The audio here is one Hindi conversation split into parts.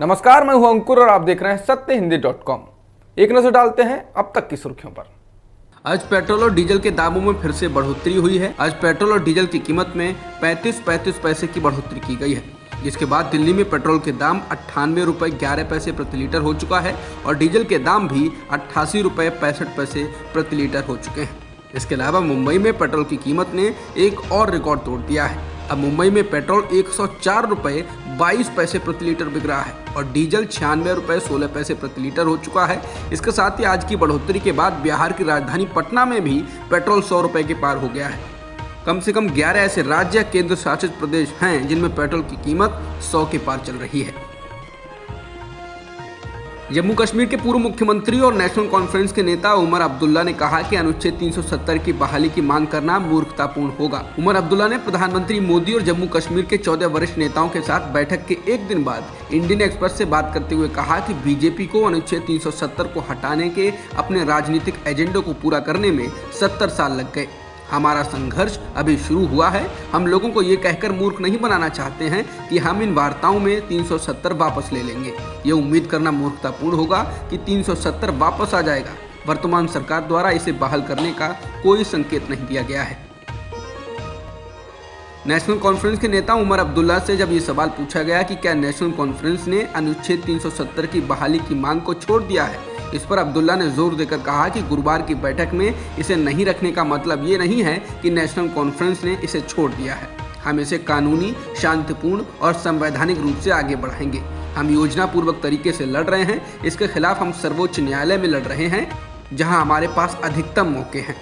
नमस्कार, मैं हूं अंकुर और आप देख रहे हैं सत्यहिंदी.com। एक नजर डालते हैं अब तक की सुर्खियों पर। आज पेट्रोल और डीजल के दामों में फिर से बढ़ोतरी हुई है। आज पेट्रोल और डीजल की कीमत में 35 पैसे की बढ़ोतरी की गई है, जिसके बाद दिल्ली में पेट्रोल के दाम 98 रुपये 11 पैसे प्रति लीटर हो चुका है और डीजल के दाम भी 88 रुपये 65 पैसे प्रति लीटर हो चुके हैं। इसके अलावा मुंबई में पेट्रोल की कीमत ने एक और रिकॉर्ड तोड़ दिया है। अब मुंबई में पेट्रोल 104 रुपये 22 पैसे प्रति लीटर बिक रहा है और डीजल 96 रुपये 16 पैसे प्रति लीटर हो चुका है। इसके साथ ही आज की बढ़ोतरी के बाद बिहार की राजधानी पटना में भी पेट्रोल 100 रुपये के पार हो गया है। कम से कम 11 ऐसे राज्य या केंद्र शासित प्रदेश हैं जिनमें पेट्रोल की कीमत 100 के पार चल रही है। जम्मू कश्मीर के पूर्व मुख्यमंत्री और नेशनल कॉन्फ्रेंस के नेता उमर अब्दुल्ला ने कहा कि अनुच्छेद 370 की बहाली की मांग करना मूर्खतापूर्ण होगा। उमर अब्दुल्ला ने प्रधानमंत्री मोदी और जम्मू कश्मीर के 14 वरिष्ठ नेताओं के साथ बैठक के एक दिन बाद इंडियन एक्सप्रेस से बात करते हुए कहा कि बीजेपी को अनुच्छेद 370 को हटाने के अपने राजनीतिक एजेंडे को पूरा करने में 70 साल लग गए। हमारा संघर्ष अभी शुरू हुआ है। हम लोगों को ये कहकर मूर्ख नहीं बनाना चाहते हैं कि हम इन वार्ताओं में 370 वापस ले लेंगे। ये उम्मीद करना मूर्खतापूर्ण होगा कि 370 वापस आ जाएगा। वर्तमान सरकार द्वारा इसे बहाल करने का कोई संकेत नहीं दिया गया है। नेशनल कॉन्फ्रेंस के नेता उमर अब्दुल्ला से जब ये सवाल पूछा गया कि क्या नेशनल कॉन्फ्रेंस ने अनुच्छेद 370 की बहाली की मांग को छोड़ दिया है, इस पर अब्दुल्ला ने जोर देकर कहा कि गुरुवार की बैठक में इसे नहीं रखने का मतलब ये नहीं है कि नेशनल कॉन्फ्रेंस ने इसे छोड़ दिया है। हम इसे कानूनी, शांतिपूर्ण और संवैधानिक रूप से आगे बढ़ाएंगे। हम योजनापूर्वक तरीके से लड़ रहे हैं। इसके खिलाफ हम सर्वोच्च न्यायालय में लड़ रहे हैं, जहां हमारे पास अधिकतम मौके हैं।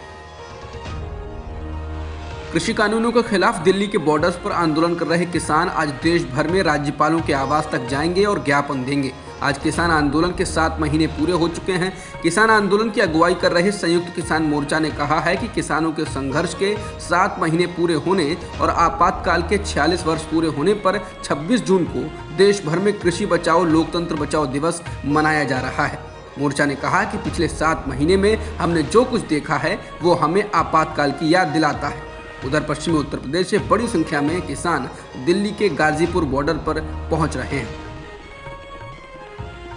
कृषि कानूनों के खिलाफ दिल्ली के बॉर्डर्स पर आंदोलन कर रहे किसान आज देश भर में राज्यपालों के आवास तक जाएंगे और ज्ञापन देंगे। आज किसान आंदोलन के 7 महीने पूरे हो चुके हैं। किसान आंदोलन की अगुवाई कर रहे संयुक्त किसान मोर्चा ने कहा है कि किसानों के संघर्ष के 7 महीने पूरे होने और आपातकाल के 46 वर्ष पूरे होने पर 26 जून को देश भर में कृषि बचाओ लोकतंत्र बचाओ दिवस मनाया जा रहा है। मोर्चा ने कहा कि पिछले 7 महीने में हमने जो कुछ देखा है वो हमें आपातकाल की याद दिलाता है। उधर पश्चिमी उत्तर प्रदेश से बड़ी संख्या में किसान दिल्ली के गाजीपुर बॉर्डर पर पहुंच रहे हैं।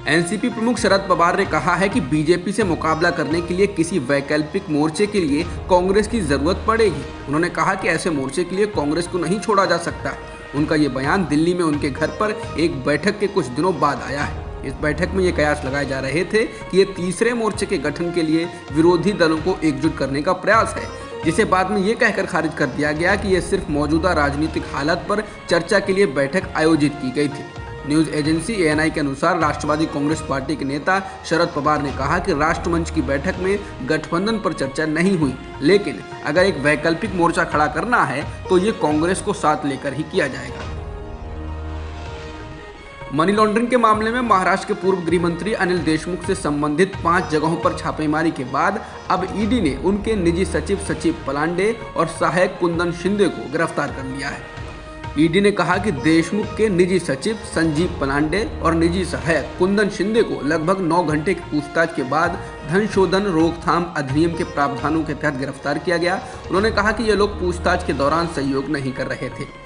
एनसीपी प्रमुख शरद पवार ने कहा है कि बीजेपी से मुकाबला करने के लिए किसी वैकल्पिक मोर्चे के लिए कांग्रेस की जरूरत पड़ेगी। उन्होंने कहा कि ऐसे मोर्चे के लिए कांग्रेस को नहीं छोड़ा जा सकता। उनका ये बयान दिल्ली में उनके घर पर एक बैठक के कुछ दिनों बाद आया है। इस बैठक में ये कयास लगाए जा रहे थे कि ये तीसरे मोर्चे के गठन के लिए विरोधी दलों को एकजुट करने का प्रयास है, जिसे बाद में ये कहकर खारिज कर दिया गया कि यह सिर्फ मौजूदा राजनीतिक हालत पर चर्चा के लिए बैठक आयोजित की गई थी। न्यूज एजेंसी एएनआई के अनुसार राष्ट्रवादी कांग्रेस पार्टी के नेता शरद पवार ने कहा कि राष्ट्रमंच की बैठक में गठबंधन पर चर्चा नहीं हुई, लेकिन अगर एक वैकल्पिक मोर्चा खड़ा करना है तो ये कांग्रेस को साथ लेकर ही किया जाएगा। मनी लॉन्ड्रिंग के मामले में महाराष्ट्र के पूर्व गृह मंत्री अनिल देशमुख से संबंधित 5 जगहों पर छापेमारी के बाद अब ईडी ने उनके निजी सचिव पलांडे और सहायक कुंदन शिंदे को गिरफ्तार कर लिया है। ईडी ने कहा कि देशमुख के निजी सचिव संजीव पलांडे और निजी सहायक कुंदन शिंदे को लगभग 9 घंटे की पूछताछ के बाद धन शोधन रोकथाम अधिनियम के प्रावधानों के तहत गिरफ्तार किया गया। उन्होंने कहा कि ये लोग पूछताछ के दौरान सहयोग नहीं कर रहे थे।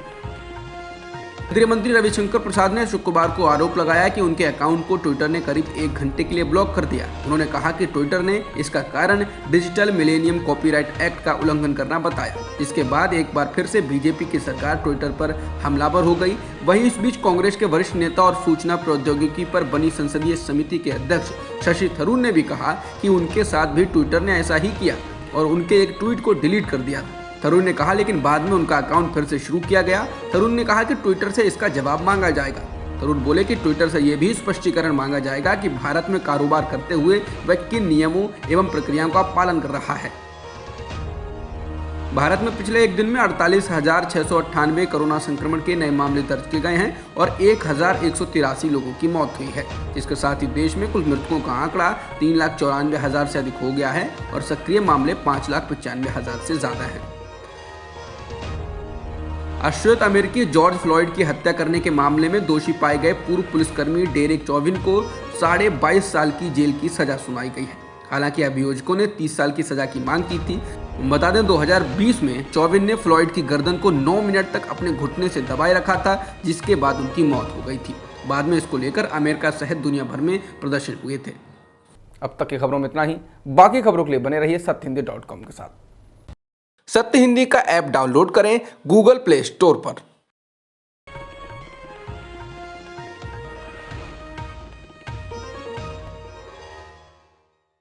केंद्रीय मंत्री रविशंकर प्रसाद ने शुक्रवार को आरोप लगाया कि उनके अकाउंट को ट्विटर ने करीब 1 घंटे के लिए ब्लॉक कर दिया। उन्होंने कहा कि ट्विटर ने इसका कारण डिजिटल मिलेनियम कॉपीराइट एक्ट का उल्लंघन करना बताया। इसके बाद एक बार फिर से बीजेपी की सरकार ट्विटर पर हमलावर हो गई। वहीं इस बीच कांग्रेस के वरिष्ठ नेता और सूचना प्रौद्योगिकी पर बनी संसदीय समिति के अध्यक्ष शशि थरूर ने भी कहा कि उनके साथ भी ट्विटर ने ऐसा ही किया और उनके एक ट्वीट को डिलीट कर दिया था। थरूर ने कहा लेकिन बाद में उनका अकाउंट फिर से शुरू किया गया। थरूर ने कहा कि ट्विटर से इसका जवाब मांगा जाएगा। थरूर बोले कि ट्विटर से यह भी स्पष्टीकरण मांगा जाएगा कि भारत में कारोबार करते हुए वह किन नियमों एवं प्रक्रियाओं का पालन कर रहा है। भारत में पिछले एक दिन में 48,698 कोरोना संक्रमण के नए मामले दर्ज किए गए हैं और 1,183 लोगों की मौत हुई है। इसके साथ ही देश में कुल मृतकों का आंकड़ा 3,94,000 से अधिक हो गया है और सक्रिय मामले 5,95,000 से ज्यादा हैं। अश्वेत अमेरिकी जॉर्ज फ्लॉयड की हत्या करने के मामले में दोषी पाए गए पूर्व पुलिसकर्मी डेरेक चौविन को 22.5 साल की जेल की सजा सुनाई गई है। हालांकि अभियोजकों ने 30 साल की सजा की मांग की थी। बता दें 2020 में चौविन ने फ्लॉयड की गर्दन को 9 मिनट तक अपने घुटने से दबाए रखा था, जिसके बाद उनकी मौत हो गई थी। बाद में इसको लेकर अमेरिका सहित दुनिया भर में प्रदर्शन हुए थे। अब तक की खबरों में इतना ही। बाकी खबरों के लिए बने रहिए सत्यहिंदी.com के साथ। सत्य हिंदी का ऐप डाउनलोड करें गूगल प्ले स्टोर पर।